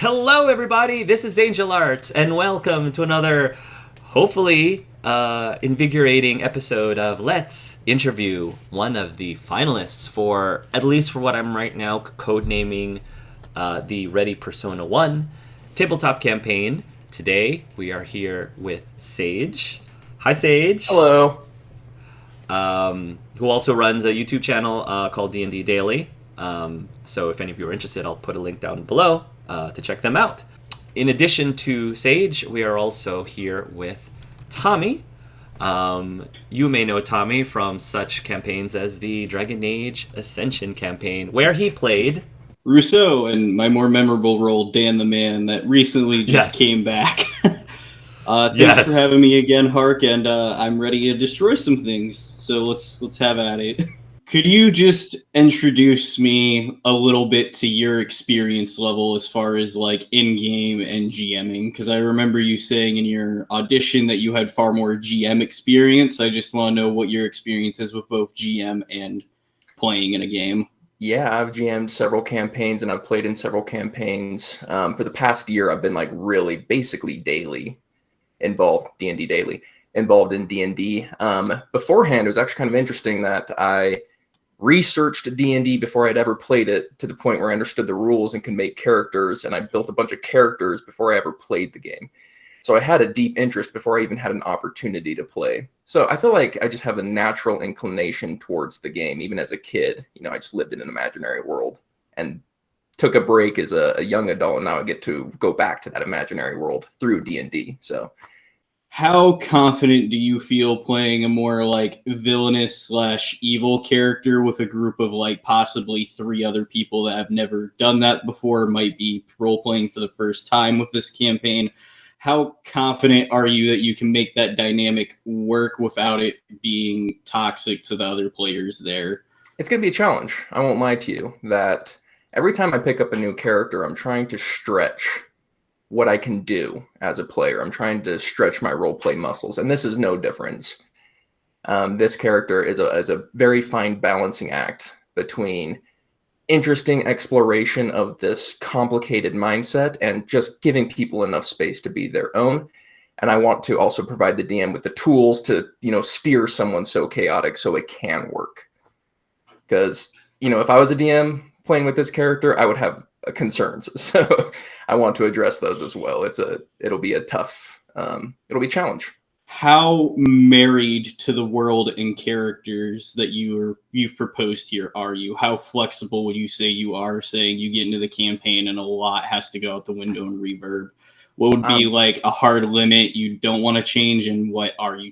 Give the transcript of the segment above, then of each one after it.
Hello, everybody. This is Angel Arts, and welcome to another, hopefully, invigorating episode of Let's Interview one of the finalists for, at least for what I'm right now codenaming the Ready Persona 1 tabletop campaign. Today, we are here with Sage. Hi, Sage. Hello. Who also runs a YouTube channel called D&D Daily. So if any of you are interested, I'll put a link down below to check them out. In addition to Sage, we are also here with Tommy. You may know Tommy from such campaigns as the Dragon Age Ascension campaign, where he played Rousseau, and my more memorable role, Dan the Man, that recently just came back. Thanks for having me again, Hark, and I'm ready to destroy some things. So let's have at it. Could you just introduce me a little bit to your experience level as far as like in-game and GMing? Because I remember you saying in your audition that you had far more GM experience. I just want to know what your experience is with both GM and playing in a game. Yeah, I've GM'd several campaigns and I've played in several campaigns. For the past year, I've been like really basically daily involved, D&D Daily, involved in D&D. Beforehand, it was actually kind of interesting that I researched D&D before I'd ever played it, to the point where I understood the rules and could make characters, and I built a bunch of characters before I ever played the game. So I had a deep interest before I even had an opportunity to play. So I feel like I just have a natural inclination towards the game. Even as a kid, I just lived in an imaginary world and took a break as a young adult, and now I get to go back to that imaginary world through D&D. So how confident do you feel playing a more like villainous / evil character with a group of like possibly 3 other people that have never done that before, might be role playing for the first time with this campaign? How confident are you that you can make that dynamic work without it being toxic to the other players there? It's going to be a challenge. I won't lie to you that every time I pick up a new character, I'm trying to stretch what I can do as a player. I'm trying to stretch my roleplay muscles, and this is no difference. This character is a very fine balancing act between interesting exploration of this complicated mindset and just giving people enough space to be their own. And I want to also provide the DM with the tools to, steer someone so chaotic so it can work. Because, if I was a DM playing with this character, I would have concerns. So I want to address those as well. It'll be a tough, it'll be a challenge. How married to the world and characters that you've proposed here are you? How flexible would you say you are, saying you get into the campaign and a lot has to go out the window and reverb? What would be like a hard limit you don't want to change, and what are you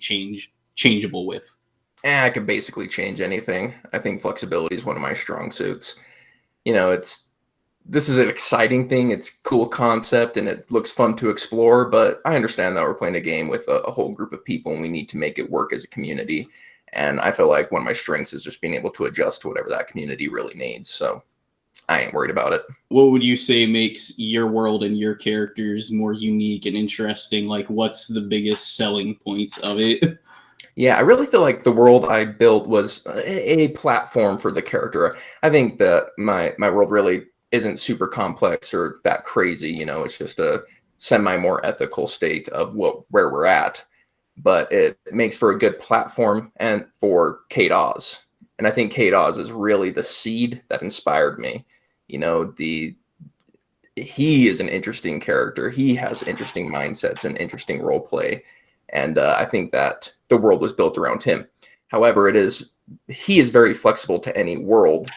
changeable with? I could basically change anything. I think flexibility is one of my strong suits. This is an exciting thing. It's a cool concept and it looks fun to explore, but I understand that we're playing a game with a whole group of people and we need to make it work as a community. And I feel like one of my strengths is just being able to adjust to whatever that community really needs. So I ain't worried about it. What would you say makes your world and your characters more unique and interesting? Like, what's the biggest selling points of it? Yeah, I really feel like the world I built was a platform for the character. I think that my world really isn't super complex or that crazy. It's just a semi more ethical state of where we're at. But it makes for a good platform and for Cade Oz. And I think Cade Oz is really the seed that inspired me. He is an interesting character. He has interesting mindsets and interesting role play. And I think that the world was built around him. However, he is very flexible to any world.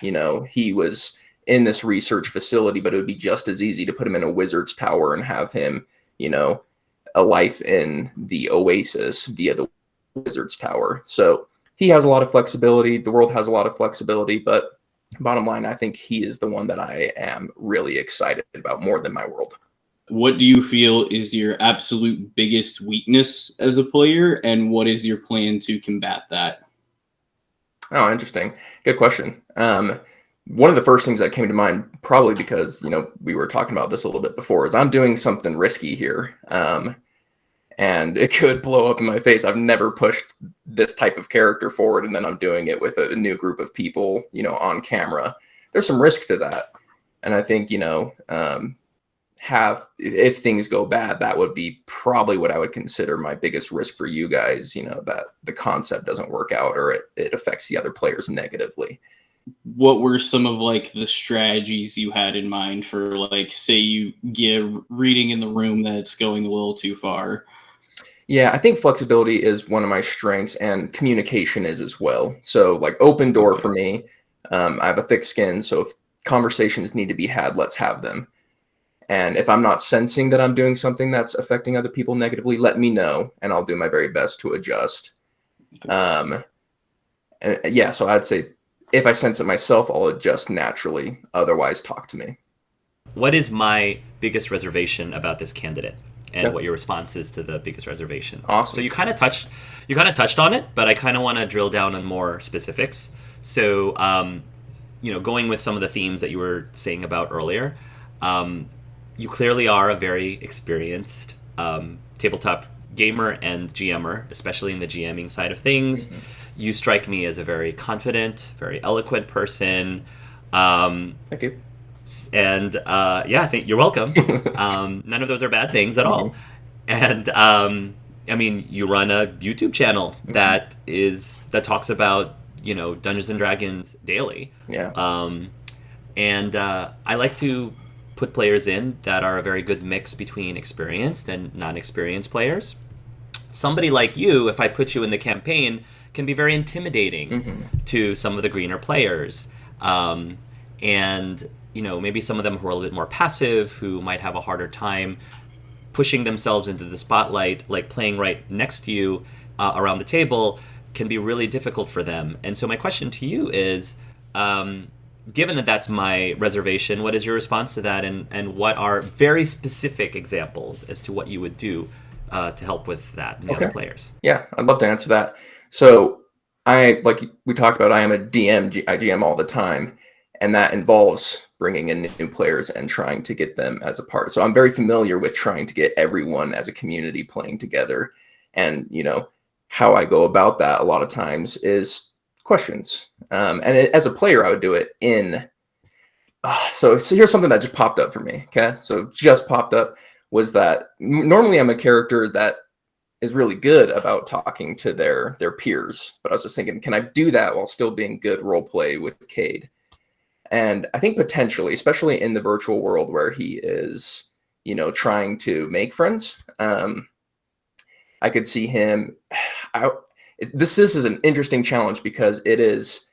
He was in this research facility, but it would be just as easy to put him in a wizard's tower and have him, a life in the Oasis via the wizard's tower. So he has a lot of flexibility. The world has a lot of flexibility, but bottom line, I think he is the one that I am really excited about more than my world. What do you feel is your absolute biggest weakness as a player, and what is your plan to combat that? Oh, interesting. Good question. One of the first things that came to mind, probably because, we were talking about this a little bit before, is I'm doing something risky here. And it could blow up in my face. I've never pushed this type of character forward, and then I'm doing it with a new group of people, on camera. There's some risk to that. And I think, if things go bad, that would be probably what I would consider my biggest risk for you guys, that the concept doesn't work out or it affects the other players negatively. What were some of like the strategies you had in mind for, like, say you get reading in the room that's going a little too far? Yeah, I think flexibility is one of my strengths, and communication is as well. So like open door for me. I have a thick skin, so if conversations need to be had, let's have them. And if I'm not sensing that I'm doing something that's affecting other people negatively, let me know, and I'll do my very best to adjust. And yeah, so I'd say if I sense it myself, I'll adjust naturally. Otherwise, talk to me. What is my biggest reservation about this candidate, and what your response is to the biggest reservation? Awesome. So you kind of touched on it, but I kind of want to drill down on more specifics. So, going with some of the themes that you were saying about earlier, you clearly are a very experienced tabletop gamer and GMer, especially in the GMing side of things. Mm-hmm. You strike me as a very confident, very eloquent person. Thank you. And I think you're welcome. None of those are bad things at all. And you run a YouTube channel that talks about Dungeons and Dragons daily. Yeah. I like to put players in that are a very good mix between experienced and non-experienced players. Somebody like you, if I put you in the campaign, can be very intimidating to some of the greener players. Maybe some of them who are a little bit more passive, who might have a harder time pushing themselves into the spotlight, like playing right next to you around the table, can be really difficult for them. And so my question to you is, given that that's my reservation, what is your response to that? And what are very specific examples as to what you would do to help with that in the other players? Yeah, I'd love to answer that. So like we talked about, I am a DM, I GM all the time. And that involves bringing in new players and trying to get them as a part. So I'm very familiar with trying to get everyone as a community playing together. And, how I go about that a lot of times is questions. As a player, I would do it in. So here's something that just popped up for me. Okay. So just popped up was that normally I'm a character that is really good about talking to their peers. But I was just thinking, can I do that while still being good role play with Cade? And I think potentially, especially in the virtual world where he is, trying to make friends, I could see him. This is an interesting challenge because it is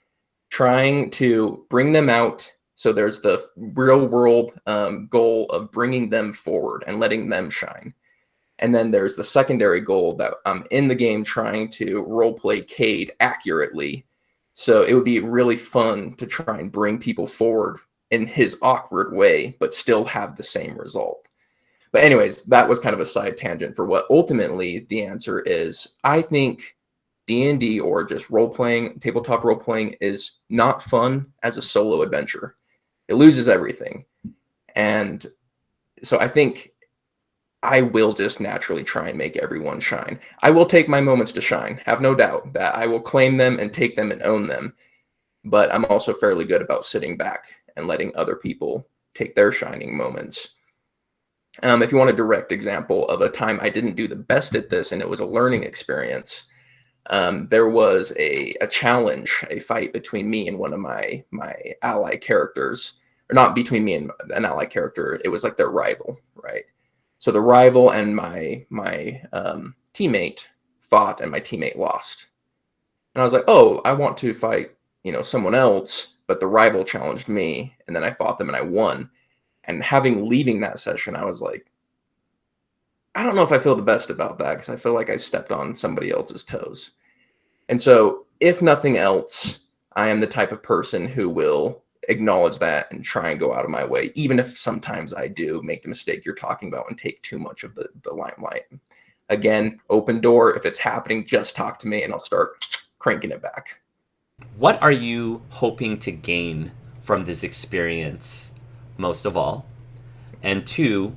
trying to bring them out. So there's the real world goal of bringing them forward and letting them shine. And then there's the secondary goal that I'm in the game trying to role play Cade accurately. So it would be really fun to try and bring people forward in his awkward way, but still have the same result. But anyways, that was kind of a side tangent for what ultimately the answer is. I think D&D or just role-playing, tabletop role-playing is not fun as a solo adventure. It loses everything. And so I think I will just naturally try and make everyone shine. I will take my moments to shine. Have no doubt that I will claim them and take them and own them. But I'm also fairly good about sitting back and letting other people take their shining moments. If you want a direct example of a time I didn't do the best at this and it was a learning experience, there was a challenge, a fight between me and one of my ally characters. Or not between me and an ally character. It was like their rival, right? So the rival and my teammate fought, and my teammate lost. And I was like, oh, I want to fight, someone else, but the rival challenged me, and then I fought them and I won. And leaving that session, I was like, I don't know if I feel the best about that because I feel like I stepped on somebody else's toes. And so, if nothing else, I am the type of person who will acknowledge that and try and go out of my way, even if sometimes I do make the mistake you're talking about and take too much of the limelight. Again, open door. If it's happening, just talk to me and I'll start cranking it back. What are you hoping to gain from this experience most of all? And two,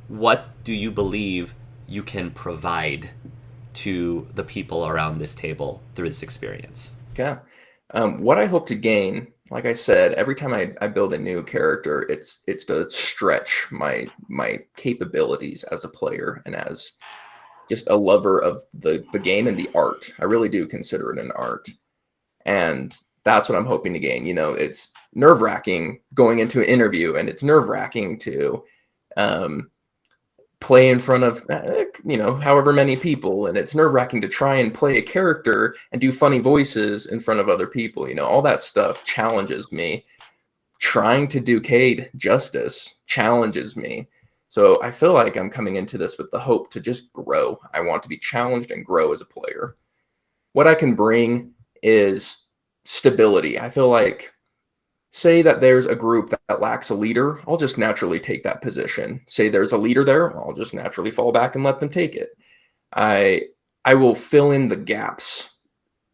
what do you believe you can provide to the people around this table through this experience? Yeah. What I hope to gain, like I said, every time I build a new character, it's to stretch my capabilities as a player and as just a lover of the game and the art. I really do consider it an art. And that's what I'm hoping to gain. It's nerve-wracking going into an interview, and it's nerve-wracking to play in front of however many people, and it's nerve-wracking to try and play a character and do funny voices in front of other people. All that stuff challenges me. Trying to do Cade justice challenges me. So I feel like I'm coming into this with the hope to just grow. I want to be challenged and grow as a player. What I can bring is stability. I feel like, say that there's a group that lacks a leader, I'll just naturally take that position. Say there's a leader there, I'll just naturally fall back and let them take it. I will fill in the gaps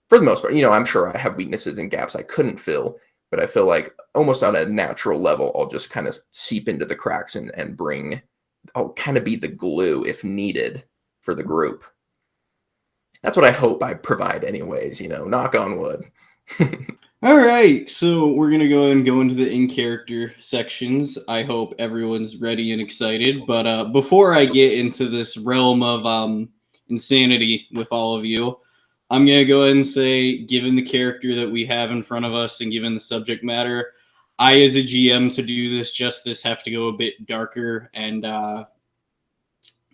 for the most part. I'm sure I have weaknesses and gaps I couldn't fill, but I feel like almost on a natural level, I'll just kind of seep into the cracks and I'll kind of be the glue if needed for the group. That's what I hope I provide anyways, knock on wood. All right, so we're going to go ahead and go into the in-character sections. I hope everyone's ready and excited. But before I get into this realm of insanity with all of you, I'm going to go ahead and say, given the character that we have in front of us and given the subject matter, I, as a GM, to do this justice, have to go a bit darker and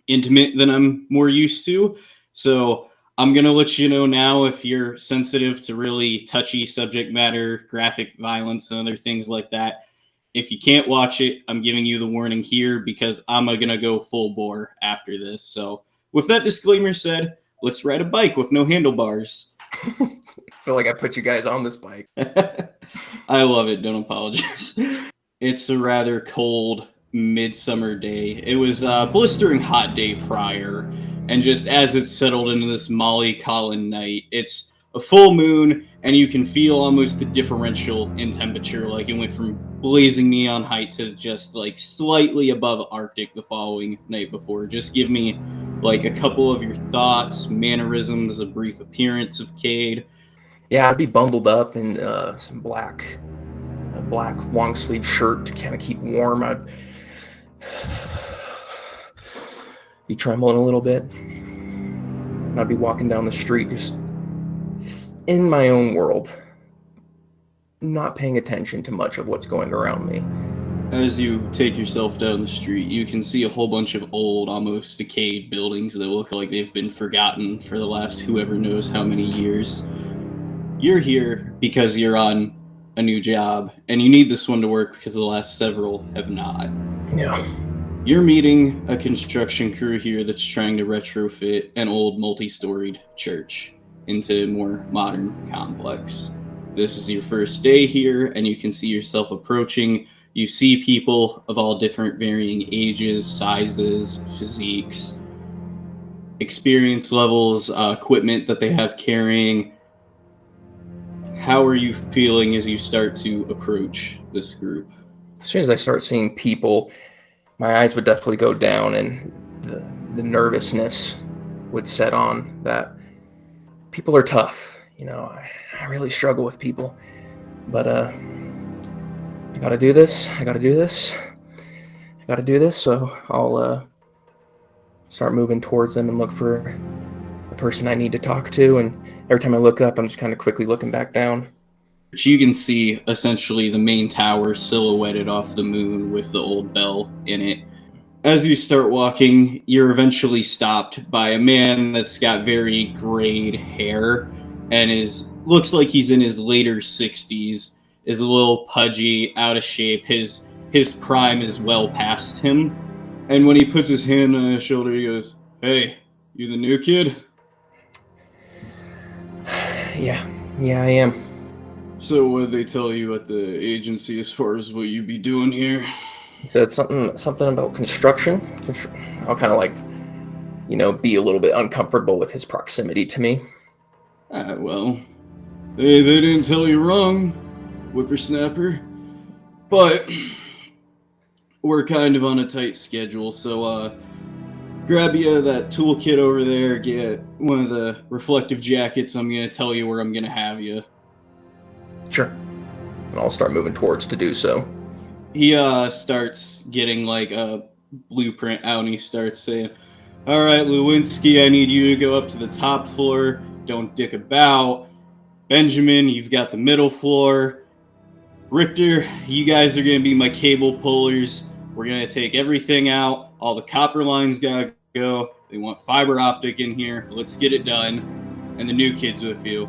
intimate than I'm more used to. So I'm going to let you know now, if you're sensitive to really touchy subject matter, graphic violence, and other things like that. If you can't watch it, I'm giving you the warning here because I'm going to go full bore after this. So with that disclaimer said, let's ride a bike with no handlebars. I feel like I put you guys on this bike. I love it. Don't apologize. It's a rather cold midsummer day. It was a blistering hot day prior. And just as it's settled into this Molly Collin night, it's a full moon, and you can feel almost the differential in temperature. Like it went from blazing neon height to just like slightly above Arctic the following night before. Just give me like a couple of your thoughts, mannerisms, a brief appearance of Cade. Yeah, I'd be bundled up in some black long sleeve shirt to kind of keep warm. I'd be trembling a little bit. I'd be walking down the street just in my own world, not paying attention to much of what's going around me. As you take yourself down the street, you can see a whole bunch of old, almost decayed buildings that look like they've been forgotten for the last whoever knows how many years. You're here because you're on a new job, and you need this one to work because the last several have not. Yeah. You're meeting a construction crew here that's trying to retrofit an old multi-storied church into a more modern complex. This is your first day here, and you can see yourself approaching. You see people of all different varying ages, sizes, physiques, experience levels, equipment that they have carrying. How are you feeling as you start to approach this group? As soon as I start seeing people, my eyes would definitely go down, and the nervousness would set on. That people are tough. I really struggle with people. But I gotta do this. So I'll start moving towards them and look for the person I need to talk to. And every time I look up, I'm just kind of quickly looking back down. You can see essentially the main tower silhouetted off the moon with the old bell in it. As you start walking, you're eventually stopped by a man that's got very grayed hair and looks like he's in his later 60s, is a little pudgy, out of shape. His prime is well past him. And when he puts his hand on his shoulder, he goes, "Hey, you the new kid?" Yeah, I am. So what did they tell you at the agency as far as what you be doing here? So it's something about construction. I'll kind of be a little bit uncomfortable with his proximity to me. Well, they didn't tell you wrong, whippersnapper. But we're kind of on a tight schedule, so grab you that toolkit over there, get one of the reflective jackets. I'm going to tell you where I'm going to have you. Sure. And I'll start moving towards to do so. He starts getting like a blueprint out, and he starts saying, "All right, Lewinsky, I need you to go up to the top floor. Don't dick about. Benjamin, you've got the middle floor. Richter, you guys are going to be my cable pullers. We're going to take everything out. All the copper lines got to go. They want fiber optic in here. Let's get it done. And the new kid's with you."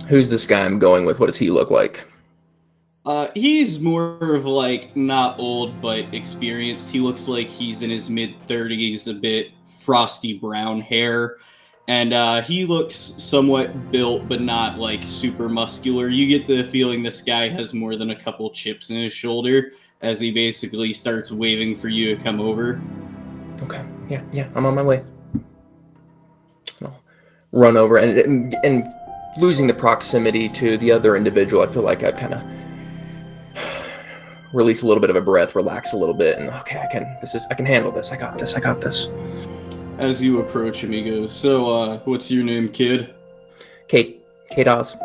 Who's this guy I'm going with? What does he look like? He's more of like not old, but experienced. He looks like he's in his mid-30s, a bit frosty brown hair. And he looks somewhat built, but not like super muscular. You get the feeling this guy has more than a couple chips in his shoulder as he basically starts waving for you to come over. Okay, yeah, I'm on my way. I'll run over and losing the proximity to the other individual, I feel like I'd kind of release a little bit of a breath, relax a little bit, and okay, I can handle this. I got this. As you approach him, he goes, "So, what's your name, kid?" Cade Oz.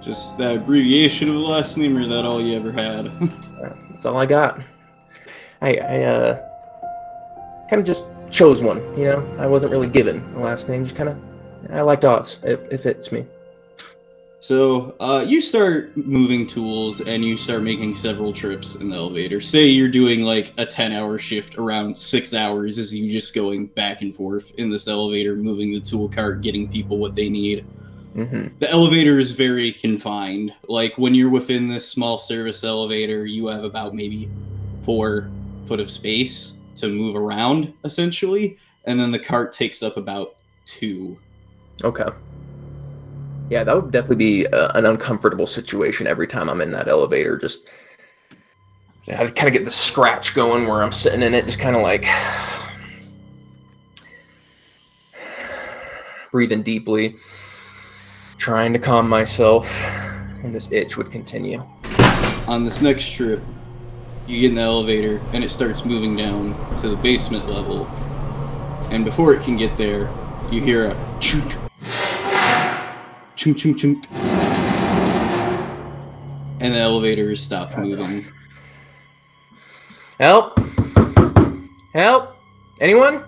Just that abbreviation of the last name, or that all you ever had? That's all I got. I kind of just chose one, you know? I wasn't really given a last name, just kind of, I liked Oz. It fits me. So, you start moving tools, and you start making several trips in the elevator. Say you're doing like a 10-hour shift, around 6 hours is you just going back and forth in this elevator, moving the tool cart, getting people what they need. Mm-hmm. The elevator is very confined. Like, when you're within this small service elevator, you have about maybe 4 foot of space to move around, essentially. And then the cart takes up about 2. Okay. Yeah, that would definitely be an uncomfortable situation every time I'm in that elevator. Just, I kind of get the scratch going where I'm sitting in it, just kind of like breathing deeply, trying to calm myself, and this itch would continue. On this next trip, you get in the elevator, and it starts moving down to the basement level. And before it can get there, you hear a chunk. Chunk, chunk, chunk. And the elevator has stopped moving. Help! Help! Anyone?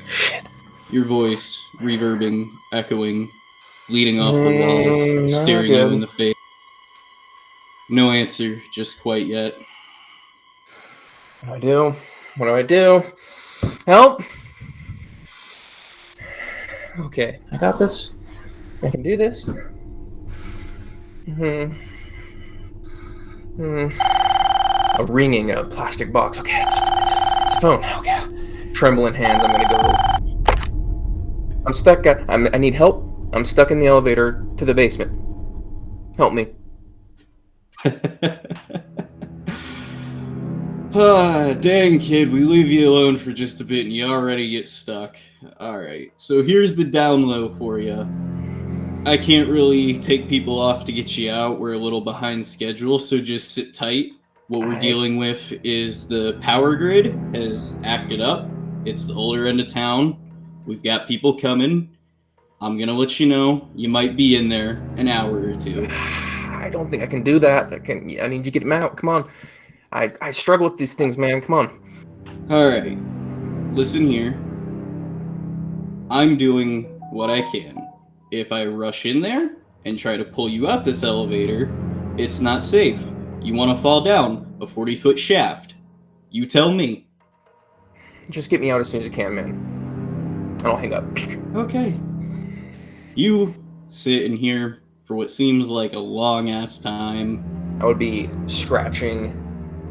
Shit. Your voice reverbing, echoing, leading off the walls, staring you in the face. No answer, just quite yet. What do I do? Help! Okay, I got this. I can do this. A ringing a plastic box. Okay, it's a phone. Okay, trembling hands. I'm gonna go. I'm stuck. I need help. I'm stuck in the elevator to the basement. Help me. Dang, kid, we leave you alone for just a bit and you already get stuck. Alright, so here's the down low for you. I can't really take people off to get you out. We're a little behind schedule, so just sit tight. What we're dealing with is the power grid has acted up. It's the older end of town. We've got people coming. I'm gonna let you know. You might be in there an hour or 2. I don't think I can do that. I need you to get him out. Come on. I struggle with these things, man. Come on. Alright. Listen here. I'm doing what I can. If I rush in there and try to pull you out this elevator, it's not safe. You want to fall down a 40-foot shaft. You tell me. Just get me out as soon as you can, man. And I'll hang up. Okay. You sit in here for what seems like a long-ass time. I would be scratching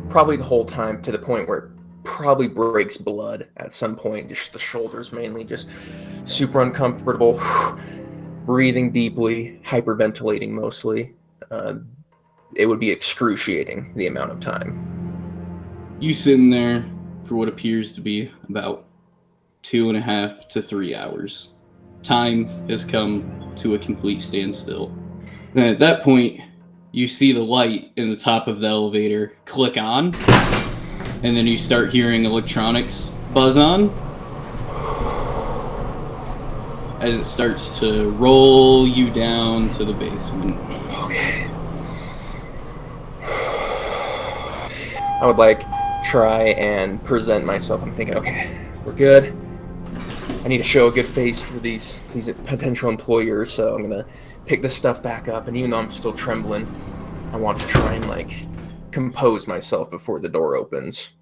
probably the whole time to the point where it probably breaks blood at some point. Just the shoulders mainly, just super uncomfortable. Breathing deeply, hyperventilating mostly. It would be excruciating, the amount of time. You sitting there for what appears to be about 2.5 to 3 hours. Time has come to a complete standstill. Then at that point, you see the light in the top of the elevator click on, and then you start hearing electronics buzz on. as it starts to roll you down to the basement. Okay. I would like try and present myself. I'm thinking, okay, we're good. I need to show a good face for these potential employers, so I'm gonna pick this stuff back up. And even though I'm still trembling, I want to try and like compose myself before the door opens.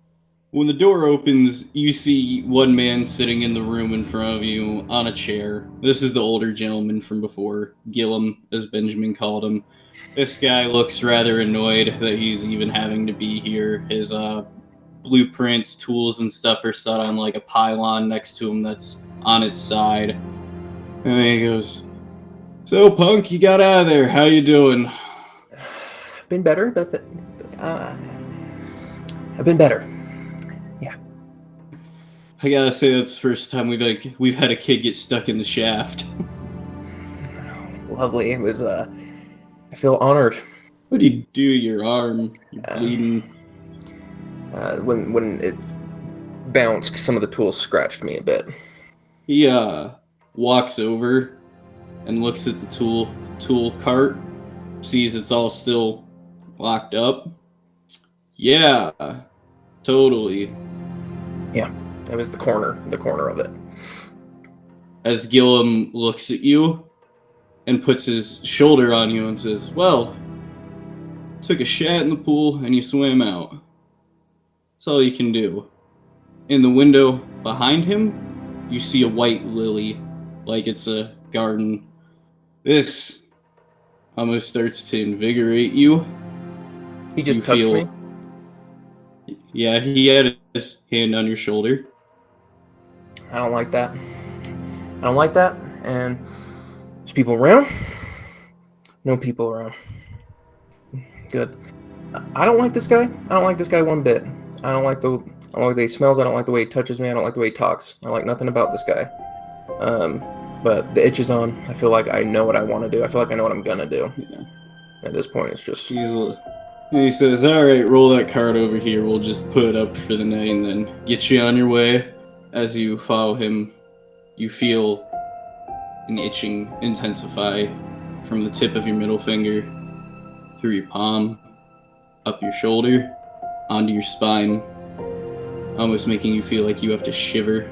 When the door opens, you see one man sitting in the room in front of you on a chair. This is the older gentleman from before, Gillum, as Benjamin called him. This guy looks rather annoyed that he's even having to be here. His blueprints, tools, and stuff are set on like a pylon next to him that's on its side. And then he goes, "So, punk, you got out of there. How you doing?" I've been better, but I've been better. Yeah. I gotta say that's the first time we've had a kid get stuck in the shaft. Lovely. It was I feel honored. What did you do? Your arm? You're bleeding. When it bounced, some of the tools scratched me a bit. He walks over and looks at the tool cart, sees it's all still locked up. Yeah, totally. Yeah, it was the corner of it. As Gillum looks at you and puts his shoulder on you and says, "Well, took a shat in the pool and you swam out. That's all you can do." In the window behind him, you see a white lily, like it's a garden. This almost starts to invigorate you. He just touched me? Yeah, he had his hand on your shoulder. I don't like that. And there's people around? No people around. Good. I don't like this guy. I don't like this guy one bit. I don't like the way he smells. I don't like the way he touches me. I don't like the way he talks. I like nothing about this guy. But the itch is on. I feel like I know what I want to do. I feel like I know what I'm gonna do. Yeah. At this point, it's just... He says, "Alright, roll that card over here. We'll just put it up for the night and then get you on your way." As you follow him, you feel an itching intensify from the tip of your middle finger, through your palm, up your shoulder, onto your spine, almost making you feel like you have to shiver.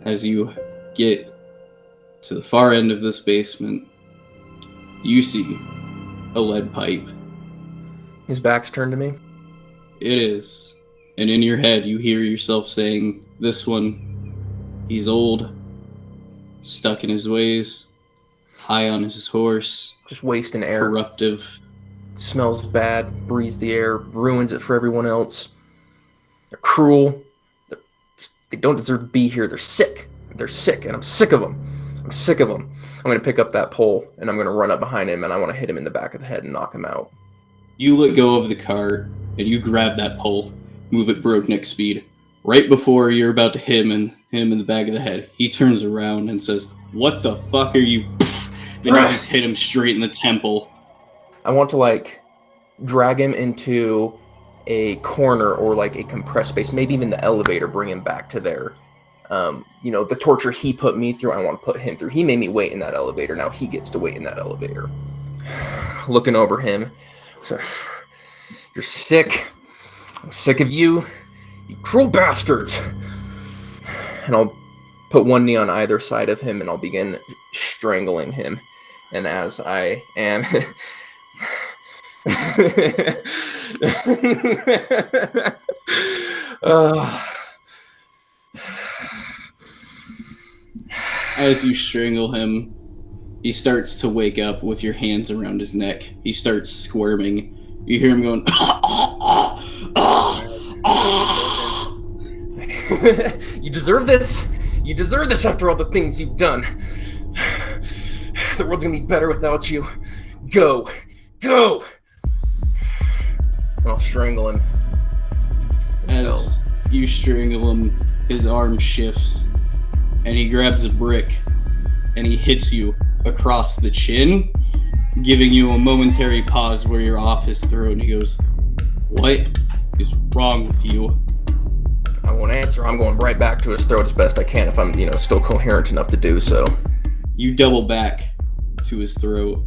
As you get to the far end of this basement, you see a lead pipe. His back's turned to me? It is. And in your head, you hear yourself saying, "This one, he's old, stuck in his ways, high on his horse, just wasting air, corruptive, smells bad, breathes the air, ruins it for everyone else. They're cruel. They don't deserve to be here. They're sick, and I'm sick of them. I'm going to pick up that pole, and I'm going to run up behind him, and I want to hit him in the back of the head and knock him out. You let go of the cart, and you grab that pole, move at breakneck speed. Right before you're about to hit him in the back of the head, he turns around and says, "What the fuck are you?" Then you just hit him straight in the temple. I want to, drag him into a corner or, a compressed space, maybe even the elevator, bring him back to there. The torture he put me through, I want to put him through. He made me wait in that elevator. Now he gets to wait in that elevator. Looking over him. So, "You're sick. I'm sick of you. You cruel bastards." And I'll put one knee on either side of him and I'll begin strangling him. And as I am... As you strangle him, he starts to wake up with your hands around his neck. He starts squirming. You hear him going, You deserve this. You deserve this after all the things you've done. The world's gonna be better without you. Go. Go! I'll strangle him. As you strangle him, his arm shifts, and he grabs a brick, and he hits you across the chin, giving you a momentary pause where you're off his throat, and he goes, "What is wrong with you?" I won't answer. I'm going right back to his throat as best I can if I'm, still coherent enough to do so. You double back to his throat.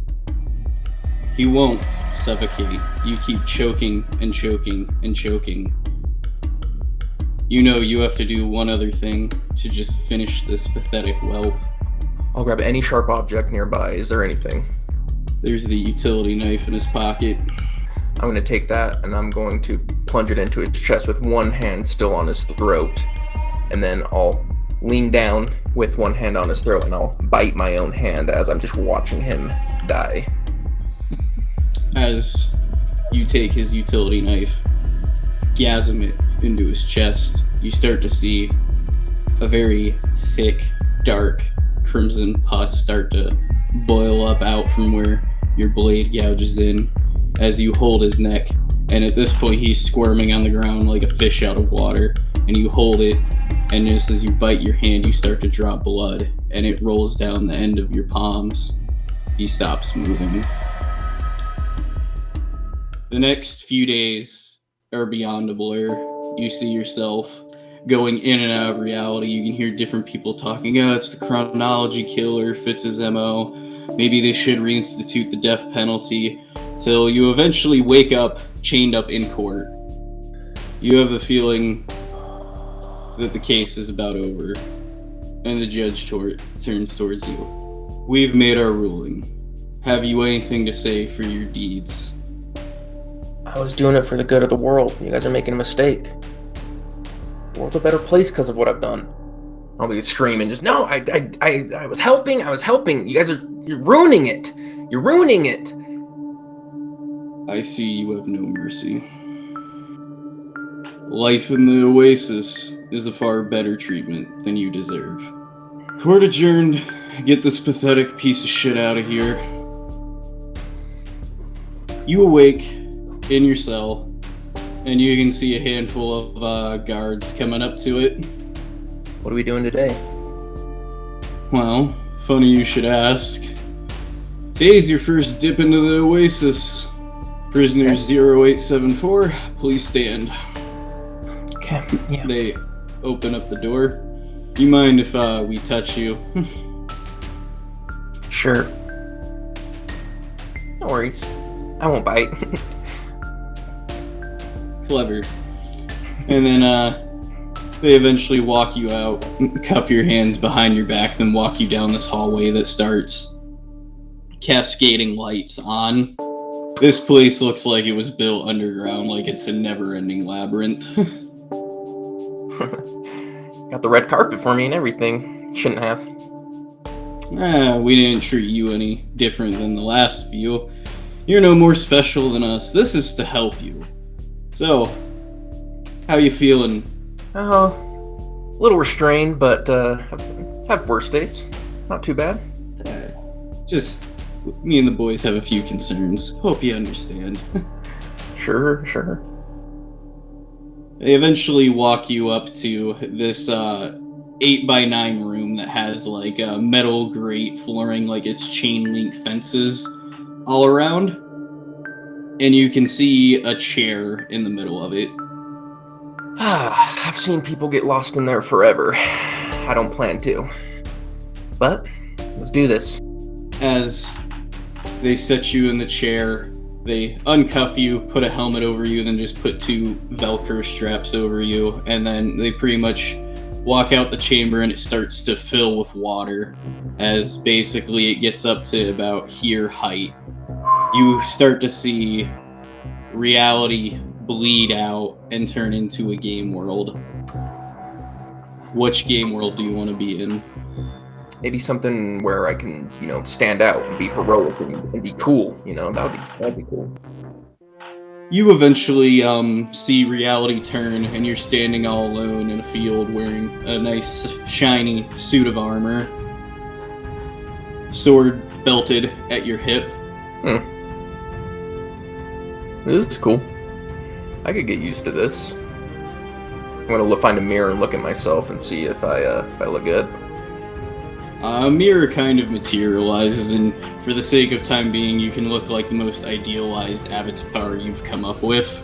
He won't suffocate. You keep choking and choking and choking. You know you have to do one other thing to just finish this pathetic whelp. I'll grab any sharp object nearby. Is there anything? There's the utility knife in his pocket. I'm going to take that and I'm going to plunge it into his chest with one hand still on his throat. And then I'll lean down with one hand on his throat and I'll bite my own hand as I'm just watching him die. As you take his utility knife, gasm it into his chest, you start to see a very thick, dark, crimson pus start to boil up out from where your blade gouges in as you hold his neck. And at this point, he's squirming on the ground like a fish out of water. And you hold it, and just as you bite your hand, you start to drop blood, and it rolls down the end of your palms. He stops moving. The next few days are beyond a blur. You see yourself going in and out of reality. You can hear different people talking, oh, it's the Chronurgy Killer, fits his MO. Maybe they should reinstitute the death penalty. Till you eventually wake up, chained up in court. You have the feeling that the case is about over, and the judge turns towards you. We've made our ruling. Have you anything to say for your deeds? I was doing it for the good of the world. You guys are making a mistake. The world's a better place because of what I've done. I'll be screaming, just, no, I was helping. You guys you're ruining it. You're ruining it. I see you have no mercy. Life in the Oasis is a far better treatment than you deserve. Court adjourned. Get this pathetic piece of shit out of here. You awake in your cell, and you can see a handful of guards coming up to it. What are we doing today? Well, funny you should ask. Today's your first dip into the Oasis. Prisoners 0874, please stand. Okay, yeah. They open up the door. You mind if we touch you? Sure. No worries. I won't bite. Clever. And then they eventually walk you out, cuff your hands behind your back, then walk you down this hallway that starts cascading lights on. This place looks like it was built underground, like it's a never-ending labyrinth. Got the red carpet for me and everything. Shouldn't have. We didn't treat you any different than the last few. You're no more special than us. This is to help you. So, how you feeling? Oh, a little restrained, but have worse days. Not too bad. Just, me and the boys have a few concerns. Hope you understand. Sure. They eventually walk you up to this 8x9 room that has like a metal grate flooring, like it's chain link fences all around. And you can see a chair in the middle of it. I've seen people get lost in there forever. I don't plan to. But, let's do this. As they set you in the chair, they uncuff you, put a helmet over you, then just put 2 Velcro straps over you, and then they pretty much walk out the chamber and it starts to fill with water as basically it gets up to about here height. You start to see reality bleed out and turn into a game world. Which game world do you want to be in? Maybe something where I can, stand out and be heroic and be cool. That'd be cool. You eventually see reality turn, and you're standing all alone in a field wearing a nice shiny suit of armor, sword belted at your hip. This is cool. I could get used to this. I'm gonna find a mirror and look at myself and see if I look good. A mirror kind of materializes, and for the sake of time being, you can look like the most idealized avatar you've come up with.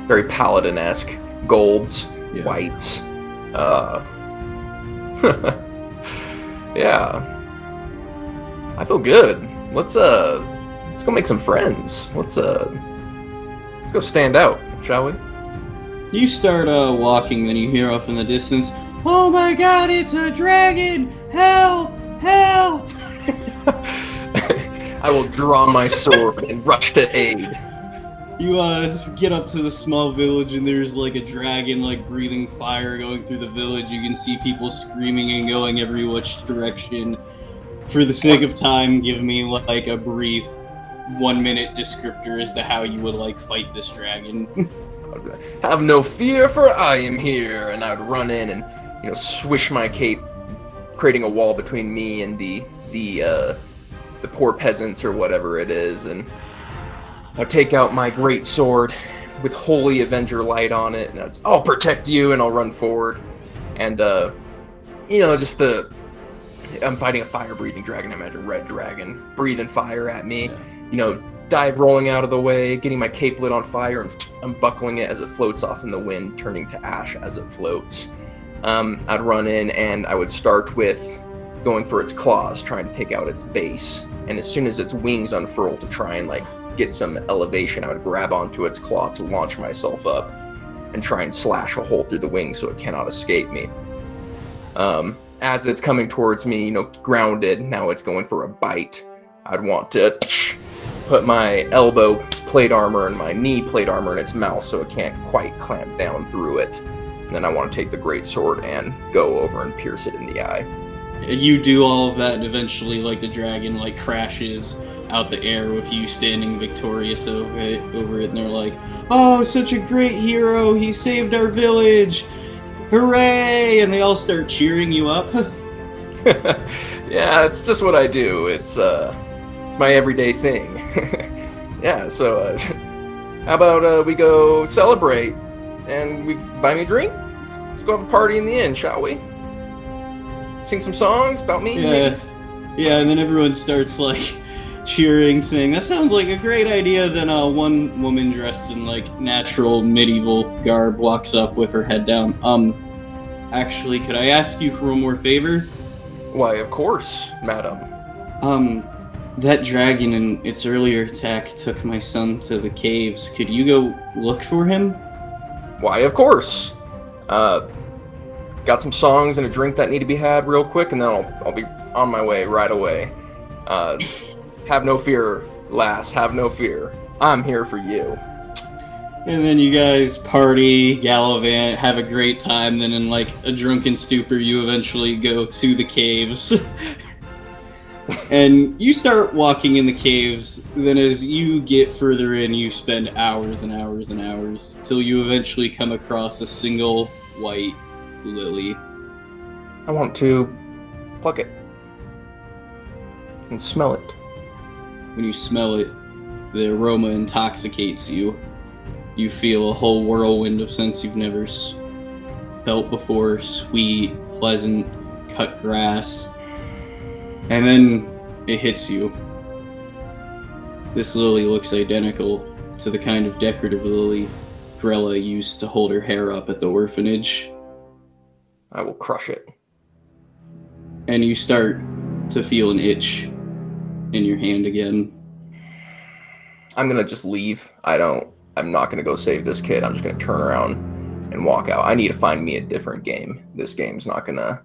Very paladin-esque. Golds, whites. Yeah. I feel good. Let's go make some friends. Let's go stand out, shall we? You start walking, then you hear off in the distance, "Oh my god, it's a dragon! Help! Help!" I will draw my sword and rush to aid. You get up to the small village, and there's like a dragon like breathing fire going through the village. You can see people screaming and going every which direction. For the sake of time, give me like a brief 1-minute descriptor as to how you would like fight this dragon. Have no fear, for I am here. And I would run in and swish my cape, creating a wall between me and the poor peasants or whatever it is, and I'll take out my great sword with Holy Avenger light on it, and I'll protect you, and I'll run forward, and I'm fighting a fire-breathing dragon. I imagine red dragon breathing fire at me. Dive rolling out of the way, getting my cape lit on fire, and unbuckling it as it floats off in the wind, turning to ash as it floats. I'd run in, and I would start with going for its claws, trying to take out its base. And as soon as its wings unfurl to try and get some elevation, I would grab onto its claw to launch myself up and try and slash a hole through the wings so it cannot escape me. As it's coming towards me, grounded, now it's going for a bite. I'd want to put my elbow plate armor and my knee plate armor in its mouth so it can't quite clamp down through it. And then I want to take the great sword and go over and pierce it in the eye. You do all of that, and eventually, the dragon, crashes out the air with you standing victorious over it, and they're like, "Oh, such a great hero! He saved our village! Hooray!" And they all start cheering you up. Yeah, it's just what I do. It's my everyday thing. Yeah, so how about we go celebrate, and we buy me a drink? Let's go have a party in the inn, shall we? Sing some songs about me? Yeah, and then everyone starts cheering, saying, "That sounds like a great idea." Then one woman dressed in natural medieval garb walks up with her head down. Actually, could I ask you for one more favor? Why, of course, madam. That dragon in its earlier attack took my son to the caves. Could you go look for him? Why, of course. Got some songs and a drink that need to be had real quick, and then I'll be on my way right away. Have no fear, lass. Have no fear. I'm here for you. And then you guys party, gallivant, have a great time. Then in a drunken stupor, you eventually go to the caves. And you start walking in the caves. Then as you get further in, you spend hours and hours and hours till you eventually come across a single white lily. I want to pluck it and smell it. When you smell it, the aroma intoxicates you. You feel a whole whirlwind of scents you've never felt before. Sweet, pleasant, cut grass. And then it hits you. This lily looks identical to the kind of decorative lily Grella used to hold her hair up at the orphanage. I will crush it. And you start to feel an itch in your hand again. I'm gonna just leave. I'm not gonna go save this kid. I'm just gonna turn around and walk out. I need to find me a different game. This game's not gonna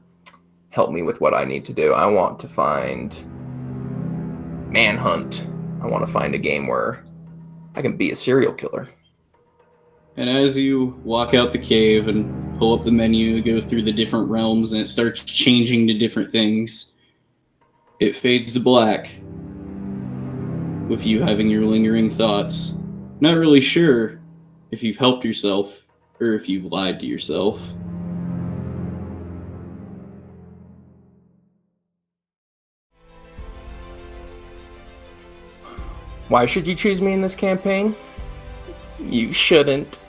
help me with what I need to do. I want to find Manhunt. I want to find a game where I can be a serial killer. And as you walk out the cave and pull up the menu, go through the different realms, and it starts changing to different things, it fades to black, with you having your lingering thoughts. Not really sure if you've helped yourself or if you've lied to yourself. Why should you choose me in this campaign? You shouldn't.